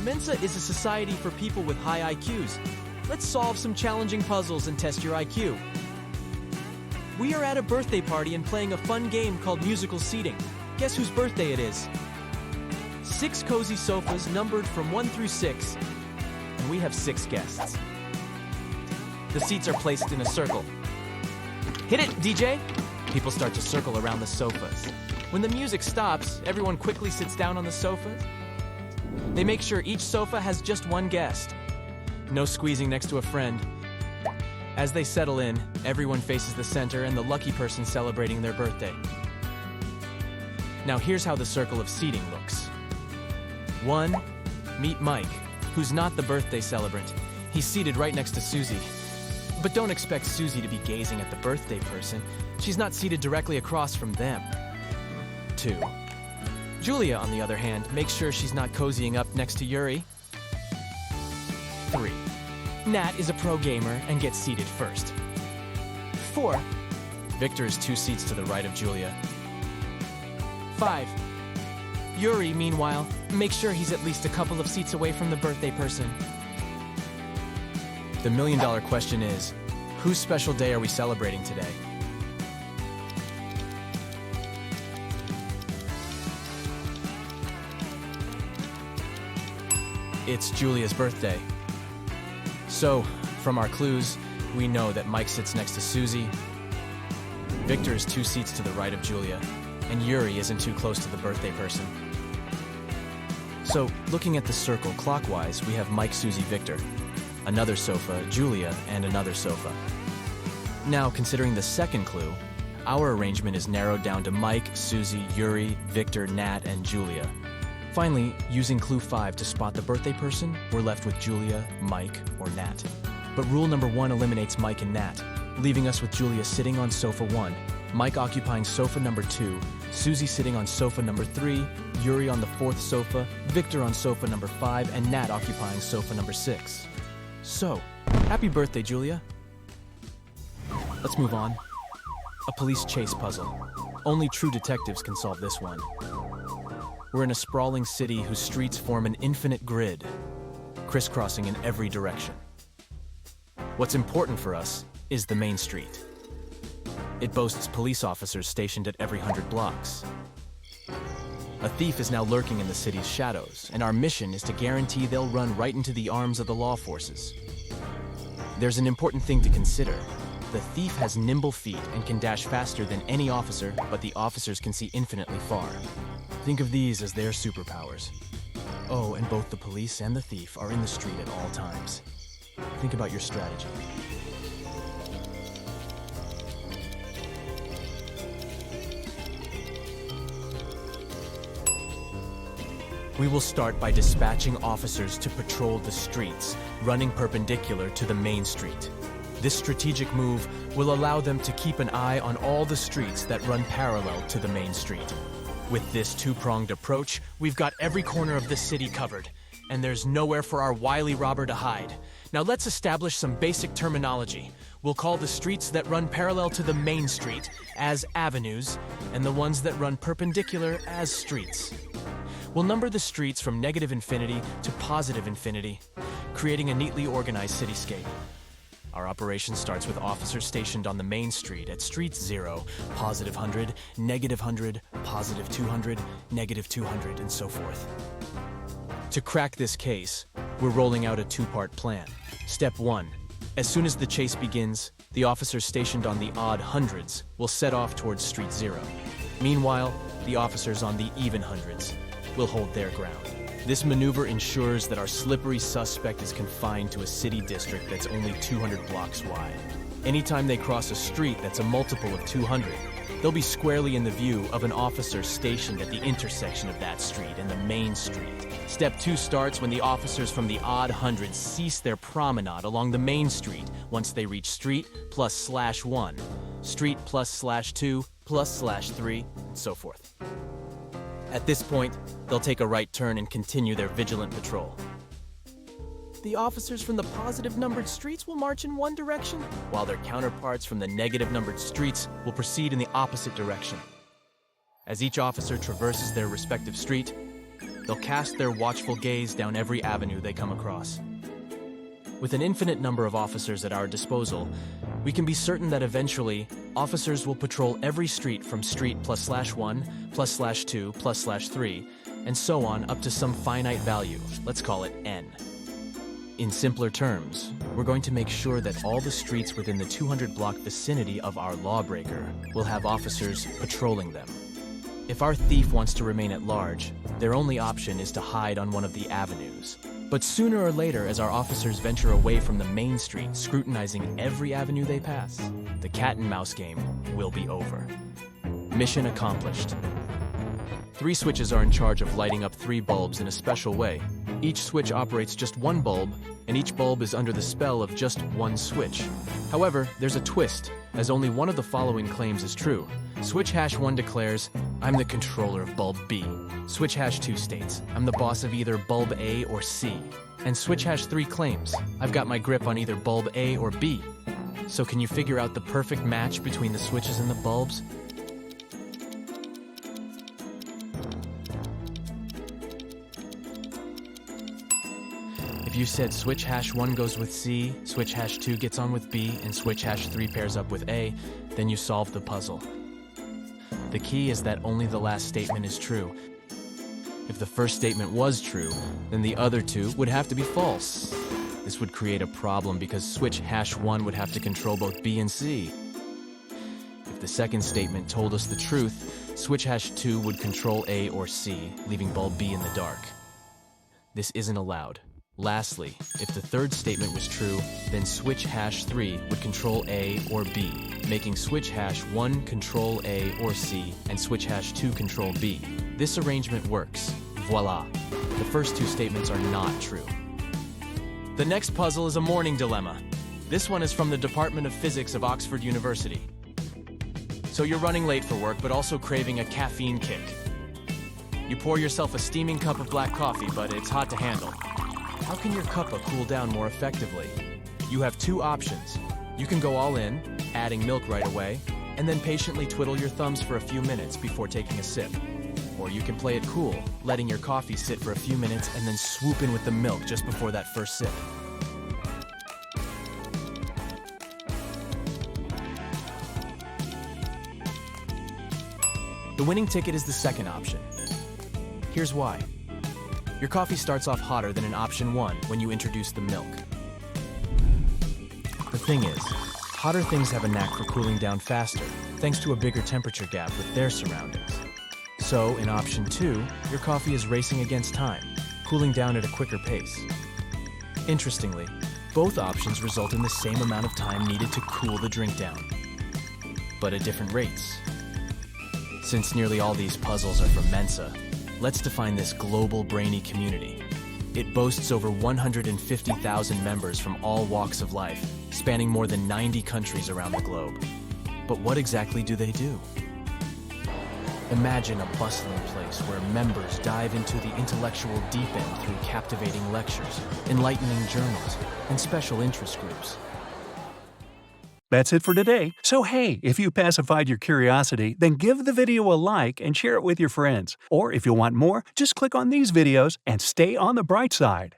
Mensa is a society for people with high IQs. Let's solve some challenging puzzles and test your IQ. We are at a birthday party and playing a fun game called musical seating. Guess whose birthday it is? 6 cozy sofas numbered from 1 through 6, and we have 6 guests. The seats are placed in a circle. Hit it, DJ! People start to circle around the sofas. When the music stops, everyone quickly sits down on the sofas. They make sure each sofa has just one guest. No squeezing next to a friend. As they settle in, everyone faces the center and the lucky person celebrating their birthday. Now here's how the circle of seating looks. 1. Meet Mike, who's not the birthday celebrant. He's seated right next to Susie. But don't expect Susie to be gazing at the birthday person. She's not seated directly across from them. 2. Julia, on the other hand, makes sure she's not cozying up next to Yuri. 3. Nat is a pro gamer and gets seated first. 4. Victor is 2 seats to the right of Julia. 5. Yuri, meanwhile, makes sure he's at least a couple of seats away from the birthday person. The million-dollar question is, whose special day are we celebrating today? It's Julia's birthday. So, from our clues, we know that Mike sits next to Susie, Victor is 2 seats to the right of Julia, and Yuri isn't too close to the birthday person. So, looking at the circle clockwise, we have Mike, Susie, Victor, another sofa, Julia, and another sofa. Now, considering the second clue, our arrangement is narrowed down to Mike, Susie, Yuri, Victor, Nat, and Julia. Finally, using clue 5 to spot the birthday person, we're left with Julia, Mike, or Nat. But rule number 1 eliminates Mike and Nat, leaving us with Julia sitting on sofa 1, Mike occupying sofa number 2, Susie sitting on sofa number 3, Yuri on the 4th sofa, Victor on sofa number 5, and Nat occupying sofa number 6. So, happy birthday, Julia. Let's move on. A police chase puzzle. Only true detectives can solve this one. We're in a sprawling city whose streets form an infinite grid, crisscrossing in every direction. What's important for us is the main street. It boasts police officers stationed at every 100 blocks. A thief is now lurking in the city's shadows, and our mission is to guarantee they'll run right into the arms of the law forces. There's an important thing to consider. The thief has nimble feet and can dash faster than any officer, but the officers can see infinitely far. Think of these as their superpowers. Oh, and both the police and the thief are in the street at all times. Think about your strategy. We will start by dispatching officers to patrol the streets, running perpendicular to the main street. This strategic move will allow them to keep an eye on all the streets that run parallel to the main street. With this 2-pronged approach, we've got every corner of the city covered, and there's nowhere for our wily robber to hide. Now let's establish some basic terminology. We'll call the streets that run parallel to the main street as avenues, and the ones that run perpendicular as streets. We'll number the streets from negative infinity to positive infinity, creating a neatly organized cityscape. Our operation starts with officers stationed on the main street at streets 0, positive 100, negative 100, positive 200, negative 200, and so forth. To crack this case, we're rolling out a 2-part plan. Step 1. As soon as the chase begins, the officers stationed on the odd hundreds will set off towards street 0. Meanwhile, the officers on the even hundreds will hold their ground. This maneuver ensures that our slippery suspect is confined to a city district that's only 200 blocks wide. Anytime they cross a street that's a multiple of 200, they'll be squarely in the view of an officer stationed at the intersection of that street and the main street. Step 2 starts when the officers from the odd hundreds cease their promenade along the main street once they reach street plus /1, street plus /2, plus /3, and so forth. At this point, they'll take a right turn and continue their vigilant patrol. The officers from the positive numbered streets will march in one direction, while their counterparts from the negative numbered streets will proceed in the opposite direction. As each officer traverses their respective street, They'll cast their watchful gaze down every avenue they come across. With an infinite number of officers at our disposal, we can be certain that eventually, officers will patrol every street from street +/1, +/2, +/3, and so on up to some finite value, let's call it n. In simpler terms, we're going to make sure that all the streets within the 200-block vicinity of our lawbreaker will have officers patrolling them. If our thief wants to remain at large, their only option is to hide on one of the avenues. But sooner or later, as our officers venture away from the main street, scrutinizing every avenue they pass, the cat-and-mouse game will be over. Mission accomplished. 3 switches are in charge of lighting up 3 bulbs in a special way. Each switch operates just 1 bulb, and each bulb is under the spell of just 1 switch. However, there's a twist, as only one of the following claims is true. Switch #1 declares, "I'm the controller of bulb B." Switch #2 states, "I'm the boss of either bulb A or C." And switch #3 claims, "I've got my grip on either bulb A or B." So can you figure out the perfect match between the switches and the bulbs? If you said switch #1 goes with C, switch #2 gets on with B, and switch #3 pairs up with A, then you solved the puzzle. The key is that only the last statement is true. If the first statement was true, then the other 2 would have to be false. This would create a problem because switch #1 would have to control both B and C. If the second statement told us the truth, switch #2 would control A or C, leaving bulb B in the dark. This isn't allowed. Lastly, if the third statement was true, then switch #3 would control A or B, making switch #1 control A or C, and switch #2 control B. This arrangement works. Voila! The first 2 statements are not true. The next puzzle is a morning dilemma. This one is from the Department of Physics of Oxford University. So you're running late for work, but also craving a caffeine kick. You pour yourself a steaming cup of black coffee, but it's hot to handle. How can your cuppa cool down more effectively? You have 2 options. You can go all in, adding milk right away, and then patiently twiddle your thumbs for a few minutes before taking a sip. Or you can play it cool, letting your coffee sit for a few minutes and then swoop in with the milk just before that first sip. The winning ticket is the second option. Here's why. Your coffee starts off hotter than in option 1 when you introduce the milk. The thing is, hotter things have a knack for cooling down faster, thanks to a bigger temperature gap with their surroundings. So, in option 2, your coffee is racing against time, cooling down at a quicker pace. Interestingly, both options result in the same amount of time needed to cool the drink down, but at different rates. Since nearly all these puzzles are from Mensa, let's define this global brainy community. It boasts over 150,000 members from all walks of life, spanning more than 90 countries around the globe. But what exactly do they do? Imagine a bustling place where members dive into the intellectual deep end through captivating lectures, enlightening journals, and special interest groups. That's it for today. So hey, if you pacified your curiosity, then give the video a like and share it with your friends. Or if you want more, just click on these videos and stay on the bright side.